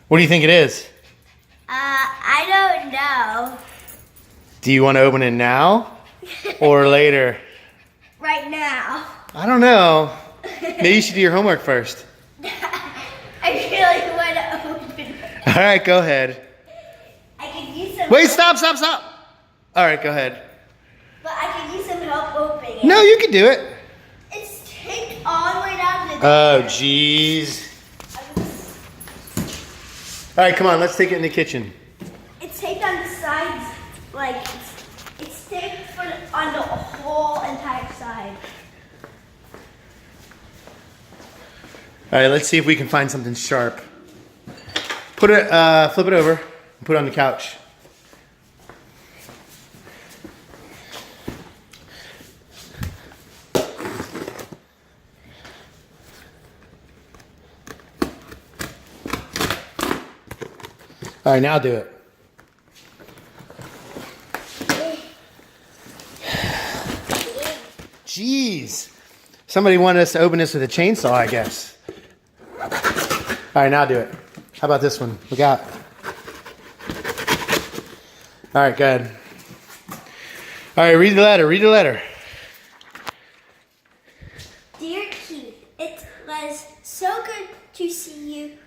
What do you think it is? I don't know. Do you want to open it now or later? Right now. I don't know. Maybe you should do your homework first. I really want to open it. All right, go ahead. I could use some Wait, help, stop. All right, go ahead. but I could use some help opening it. No, you can do it. It's taped all the way down to the Oh, jeez. All right, come on, let's take it in the kitchen. It's taped on the sides, like it's taped on the whole entire side. All right, let's see if we can find something sharp. Flip it over, and put it on the couch. All right, now do it. Jeez. Somebody wanted us to open this with a chainsaw, I guess. All right, now do it. How about this one? Look out. All right, go ahead. All right, read the letter. Dear Keith, it was so good to see you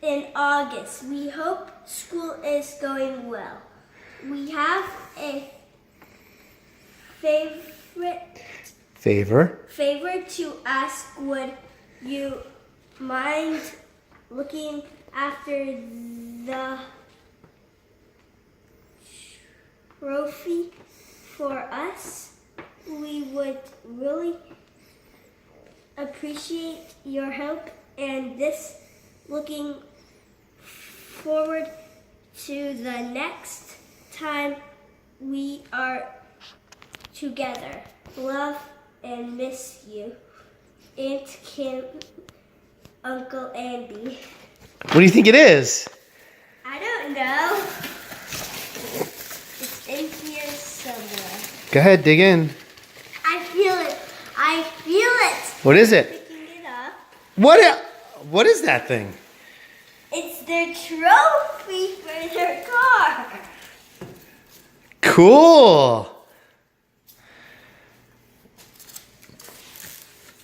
in August. We hope school is going well. We have a favor to ask. Would you mind looking after the trophy for us? We would really appreciate your help and this. Looking forward to the next time we are together. Love and miss you. Aunt Kim, Uncle Andy. What do you think it is? I don't know. It's in here somewhere. Go ahead, dig in. I feel it. What is it? Picking it up. What is that thing? It's their trophy for their car. Cool.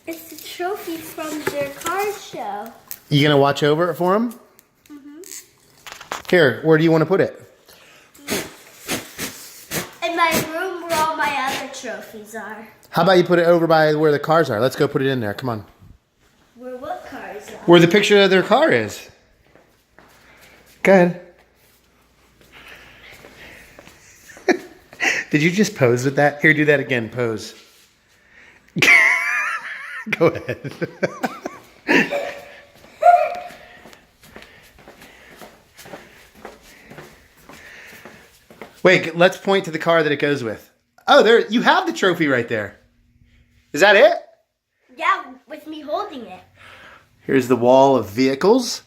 It's the trophy from their car show. You gonna watch over it for them? Here, where do you want to put it? In my room where all my other trophies are. How about you put it over by where the cars are? Let's go put it in there. Come on. Where what cars are? Where the picture of their car is. Go ahead. Did you just pose with that? Here, do that again. Pose. Go ahead. Wait, let's point to the car that it goes with. Oh, there, you have the trophy right there. Is that it? Yeah, with me holding it. Here's the wall of vehicles.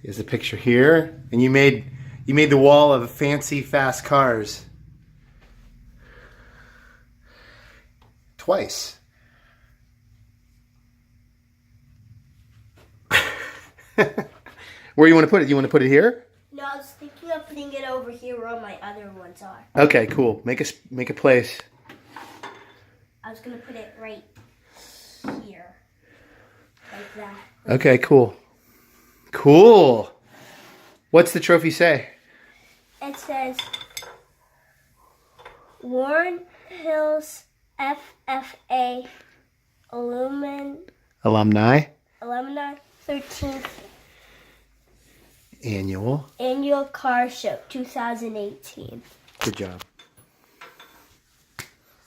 Here's the picture here. And you made the wall of fancy, fast cars. Twice. Where you want to put it? You want to put it here? No, I was thinking of putting it over here where all my other ones are. Okay, cool. Make a place. I was gonna put it right here. Like that. Okay, cool. Cool. What's the trophy say? It says Warren Hills FFA Alumni 13th Annual Car Show 2018. Good job.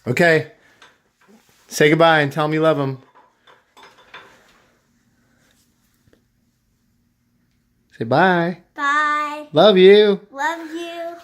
Okay. Say goodbye and tell them you love them. Say bye. Bye. Love you. Love you.